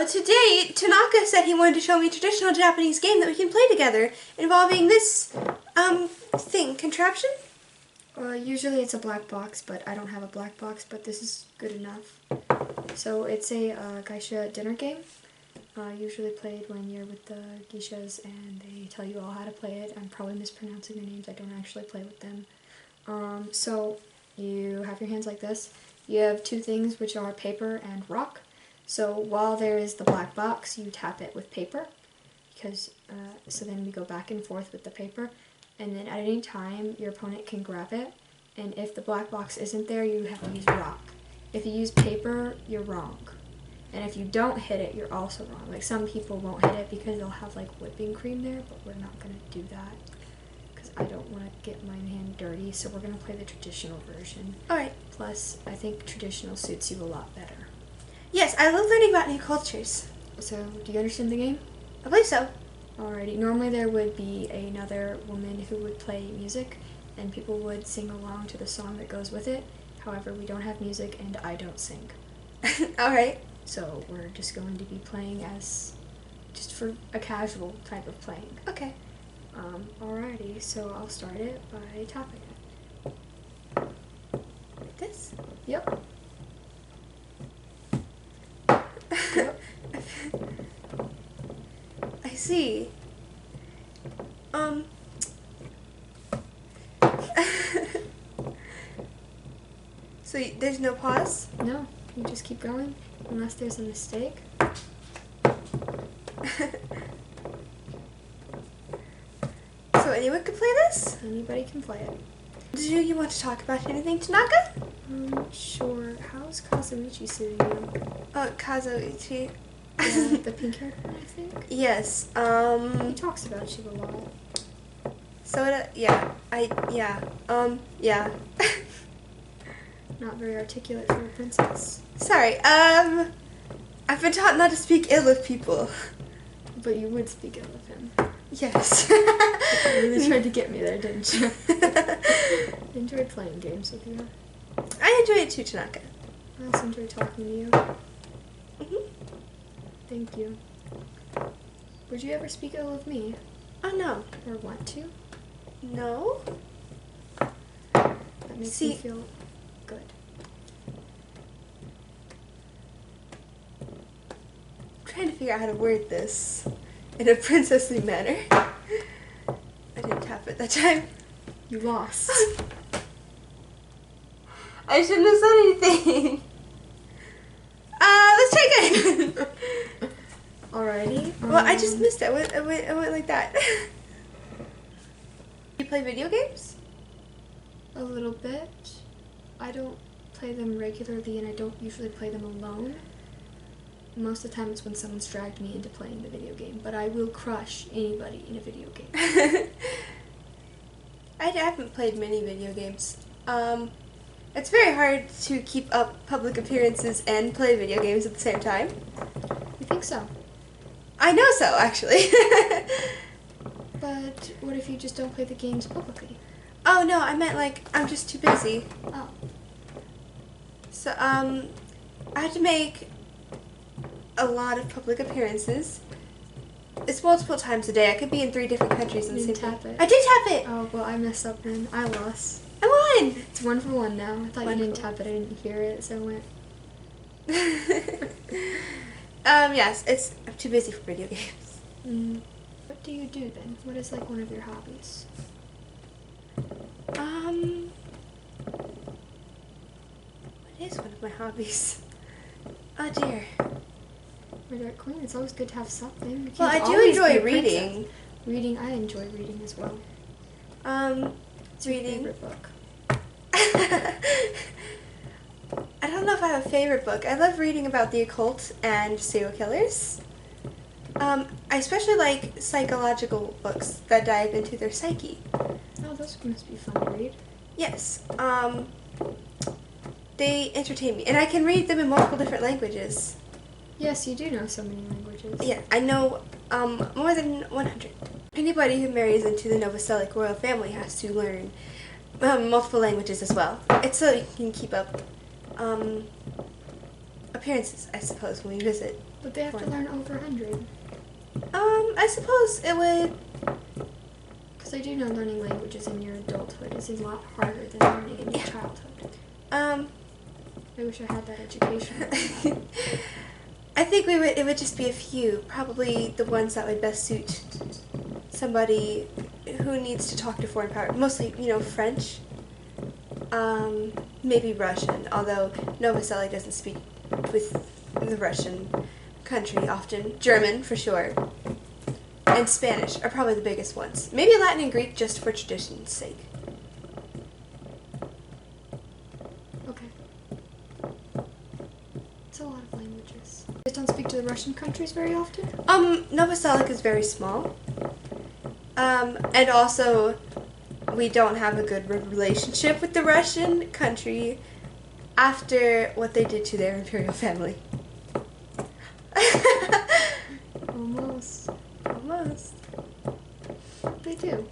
So today, Tanaka said he wanted to show me a traditional Japanese game that we can play together, involving this, contraption? Usually it's a black box, but I don't have a black box, but this is good enough. So it's a geisha dinner game, usually played when you're with the geishas and they tell you all how to play it. I'm probably mispronouncing their names, I don't actually play with them. So you have your hands like this. You have two things, which are paper and rock. So while there is the black box, you tap it with paper, because so then we go back and forth with the paper, and then at any time your opponent can grab it, and if the black box isn't there, you have to use rock. If you use paper, you're wrong, and if you don't hit it, you're also wrong. Like, some people won't hit it because they'll have like whipping cream there, but we're not going to do that because I don't want to get my hand dirty, so we're going to play the traditional version. Alright. Plus, I think traditional suits you a lot better. Yes, I love learning about new cultures. So, do you understand the game? I believe so. Alrighty. Normally there would be another woman who would play music, and people would sing along to the song that goes with it. However, we don't have music, and I don't sing. Alright. So, we're just going to be playing as, just for a casual type of playing. Okay. Alrighty, so I'll start it by tapping it. Like this? Yep. I see. So there's no pause? No, you just keep going unless there's a mistake. So anyone can play this? Anybody can play it. Do you want to talk about anything, Tanaka? Sure. How's Kazuichi suiting you? Kazuichi. The pink hair, I think? Yes, He talks about you a lot. Yeah. Not very articulate for a princess. Sorry, I've been taught not to speak ill of people. But you would speak ill of him. Yes. You really tried to get me there, didn't you? I enjoyed playing games with you. I enjoy it too, Tanaka. I also enjoy talking to you. Mm-hmm. Thank you. Would you ever speak ill of me? Oh, no. Or want to? No? That makes me feel good. I'm trying to figure out how to word this in a princessly manner. I didn't tap it that time. You lost. I shouldn't have said anything. Let's try again. Alrighty. Well, I just missed it. I went like that. You play video games? A little bit. I don't play them regularly, and I don't usually play them alone. Most of the time it's when someone's dragged me into playing the video game, but I will crush anybody in a video game. I haven't played many video games. It's very hard to keep up public appearances and play video games at the same time. You think so? I know so, actually. But what if you just don't play the games publicly? Oh, no, I meant, like, I'm just too busy. Oh. So, I had to make a lot of public appearances. It's multiple times a day. I could be in 3 different countries in the same time. Tap it. I did tap it! Oh, well, I messed up then. I lost. I won! It's 1 for 1 now. I thought you didn't Wonderful. tap it. I didn't hear it, so I went. Yes, I'm too busy for video games. What do you do then? What is, like, one of your hobbies? What is one of my hobbies? Oh, dear. My Dark Queen, it's always good to have something. You Well, I can't do always be enjoy a princess. reading. Reading, I enjoy reading as well. What's your Reading. favorite book? I don't know if I have a favorite book. I love reading about the occult and serial killers. I especially like psychological books that dive into their psyche. Oh, those must be fun to read. Yes, they entertain me, and I can read them in multiple different languages. Yes, you do know so many languages. Yeah, I know more than 100. Anybody who marries into the Novostelic royal family has to learn multiple languages as well. It's so you can keep up appearances, I suppose, when we visit But they have to learn over 100. I suppose it would. Because I do know learning languages in your adulthood is a lot harder than learning in your childhood. I wish I had that education. I think it would just be a few, probably the ones that would best suit somebody who needs to talk to foreign power. Mostly, French. Maybe Russian, although Novoselic doesn't speak with the Russian country often. German, for sure. And Spanish are probably the biggest ones. Maybe Latin and Greek just for tradition's sake. Okay. It's a lot of languages. You guys don't speak to the Russian countries very often? Novoselic is very small. And also, we don't have a good relationship with the Russian country after what they did to their imperial family. Almost. Almost. They do.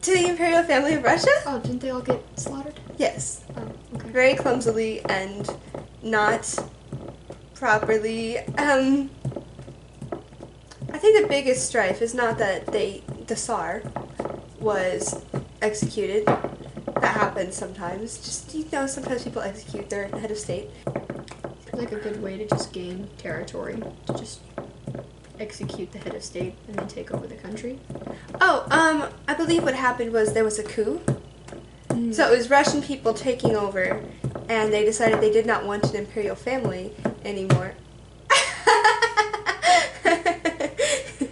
To the imperial family of Russia? Oh, didn't they all get slaughtered? Yes. Oh, okay. Very clumsily and not properly. I think the biggest strife is not that the Tsar was executed. That happens sometimes. Just, sometimes people execute their head of state. It's like a good way to just gain territory. To just execute the head of state and then take over the country. Oh, I believe what happened was there was a coup. So it was Russian people taking over, and they decided they did not want an imperial family anymore.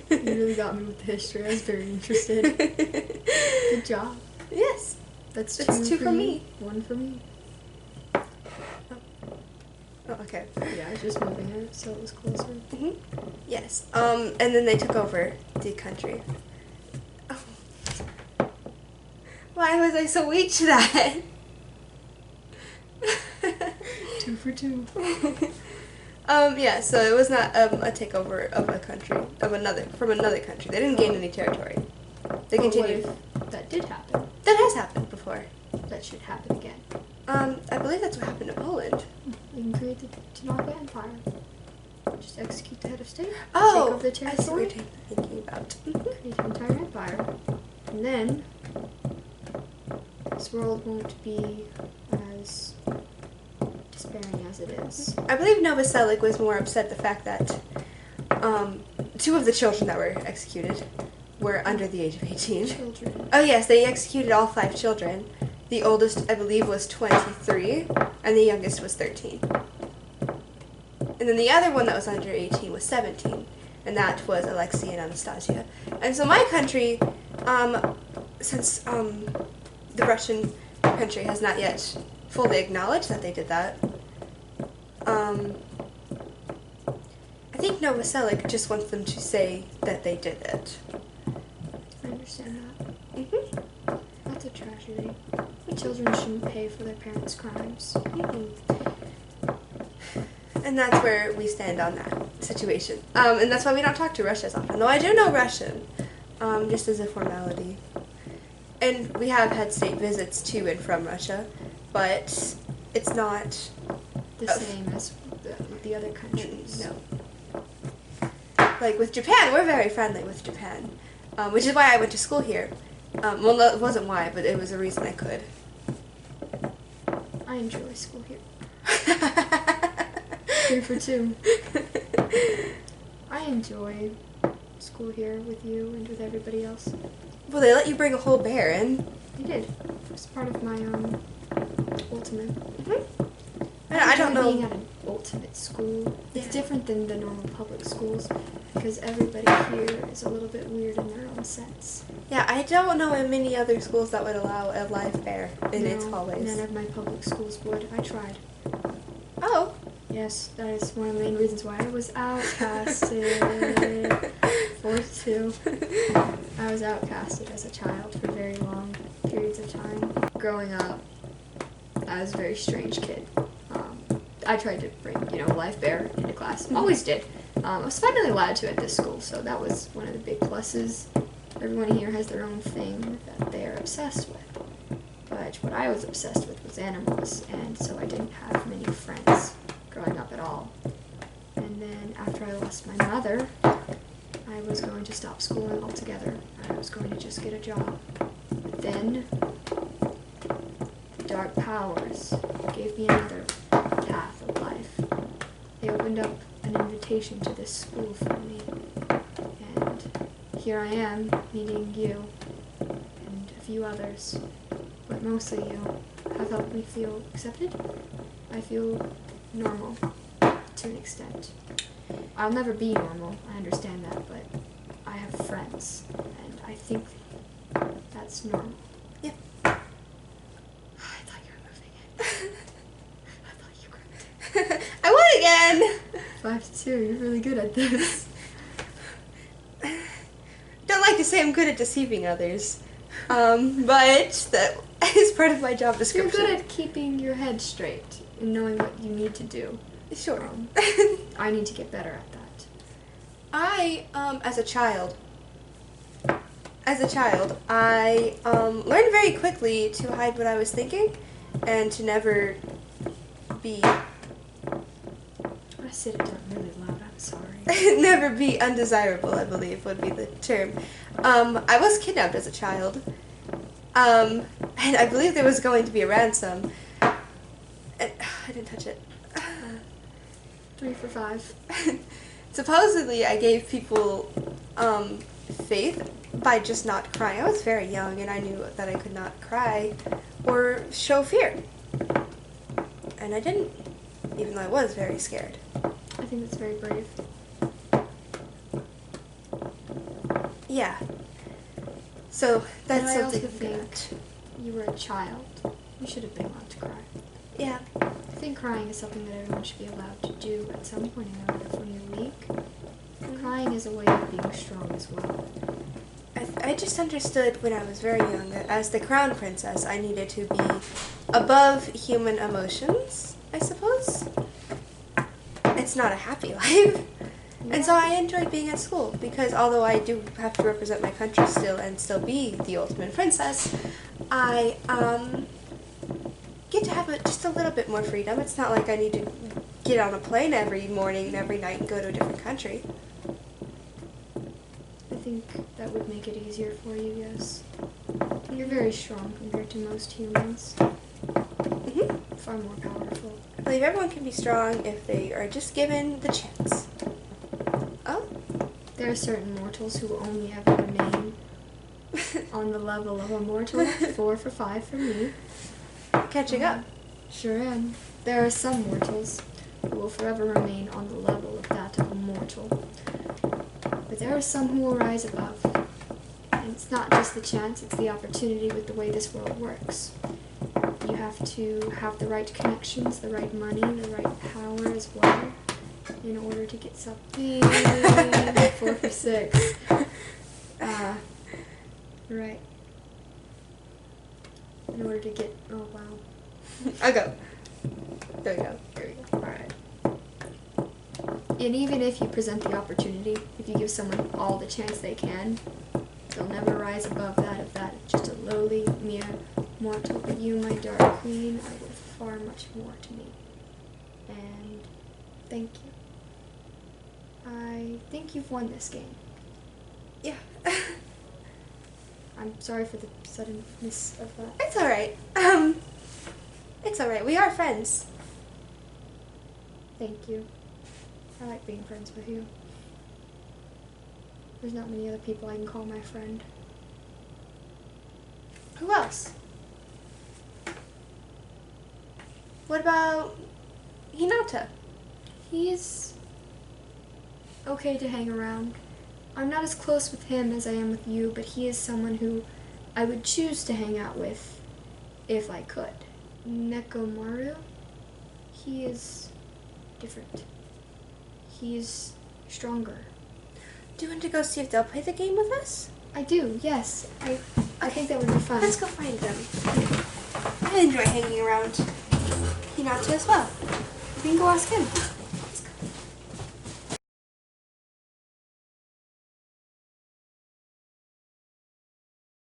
You really got me with the history. I was very interested. Good job. Yes. That's two for me. One for me. Oh, okay. Yeah, I was just moving it so it was closer. Mm-hmm. Yes. And then they took over the country. Oh. Why was I so weak to that? 2 for 2. Yeah, so it was not a takeover of a country, from another country. They didn't gain any territory. They continued. What if that did happen? That has happened before. That should happen again. I believe that's what happened to Poland. We can create the Tanaka Empire. Just execute the head of state. Oh, take over the I see what territory. you're thinking about. Create an entire empire. And then this world won't be as despairing as it is. I believe Novoselic was more upset the fact that 2 of the children that were executed were under the age of 18. Children. Oh yes, they executed all 5 children. The oldest, I believe, was 23, and the youngest was 13. And then the other one that was under 18 was 17, and that was Alexei and Anastasia. And so my country, since the Russian country has not yet fully acknowledged that they did that, I think Novoselic just wants them to say that they did it. I understand that. Mm-hmm. That's a tragedy. Children shouldn't pay for their parents' crimes. Mm-hmm. And that's where we stand on that situation. And that's why we don't talk to Russia as often. Though I do know Russian, just as a formality. And we have had state visits to and from Russia, but it's not The same as the other countries. No. Like with Japan, we're very friendly with Japan, which is why I went to school here. Well, it wasn't why, but it was a reason I could. I enjoy school here. 3 for 2. I enjoy school here with you and with everybody else. Well, they let you bring a whole bear in. They did. It's part of my ultimate. Mm-hmm. I don't know. Being at an ultimate school, it's Yeah. different than the normal public schools because everybody here is a little bit weird in their own sense. Yeah, I don't know of many other schools that would allow a live bear in its hallways. None of my public schools would. I tried. Oh. Yes, that is one of the main reasons why I was outcasted. 4-2. I was outcasted as a child for very long periods of time. Growing up, I was a very strange kid. I tried to bring, a live bear into class. Always did. I was finally allowed to at this school, so that was one of the big pluses. Everyone here has their own thing that they are obsessed with. But what I was obsessed with was animals, and so I didn't have many friends growing up at all. And then after I lost my mother, I was going to stop schooling altogether. I was going to just get a job. But then, the dark powers gave me another path of life. They opened up an invitation to this school for me. And here I am, meeting you and a few others, but mostly you have helped me feel accepted. I feel normal to an extent. I'll never be normal, I understand that, but I have friends, and I think that's normal. Yeah. I thought you were moving it. I thought you were. I won again! 5-2, you're really good at this. Don't like to say I'm good at deceiving others, but that is part of my job description. You're good at keeping your head straight and knowing what you need to do. Sure. I need to get better at that. I, as a child, I learned very quickly to hide what I was thinking and to never be... I said it down really loud, I'm sorry. never be undesirable, I believe, would be the term. I was kidnapped as a child, and I believe there was going to be a ransom. And, I didn't touch it. 3 for 5. Supposedly, I gave people faith by just not crying. I was very young, and I knew that I could not cry or show fear. And I didn't, even though I was very scared. I think that's very brave. Yeah. So, that's and I also something think you were a child. You should have been allowed to cry. Yeah. I think crying is something that everyone should be allowed to do at some point in their life when you're weak. Crying is a way of being strong as well. I just understood when I was very young that as the crown princess, I needed to be above human emotions, I suppose. It's not a happy life. And so I enjoyed being at school because although I do have to represent my country still and still be the ultimate princess, I get to have just a little bit more freedom. It's not like I need to get on a plane every morning and every night and go to a different country. I think that would make it easier for you, yes. You're very strong compared to most humans. Mm-hmm. Far more powerful. I believe everyone can be strong if they are just given the chance. Oh? There are certain mortals who only ever remain on the level of a mortal. 4 for 5 for me. Catching up. Sure am. There are some mortals who will forever remain on the level of that of a mortal. But there are some who will rise above. And it's not just the chance, it's the opportunity with the way this world works. You have to have the right connections, the right money, the right power as well, in order to get something. 4 for 6. Right. In order to get, oh wow. I'll go. There we go. There we go. Alright. And even if you present the opportunity, if you give someone all the chance they can, they'll never rise above that of that just a lowly, mere mortal. But you, my dark queen, are worth far much more to me. And thank you. I think you've won this game. Yeah. I'm sorry for the suddenness of that. It's alright. It's alright. We are friends. Thank you. I like being friends with you. There's not many other people I can call my friend. Who else? What about Hinata? He's okay to hang around. I'm not as close with him as I am with you, but he is someone who I would choose to hang out with if I could. Nekomaru? He is different. He's stronger. Do you want to go see if they'll play the game with us? I do, yes. I think that would be fun. Let's go find them. I enjoy hanging around Hinata as well. We can go ask him.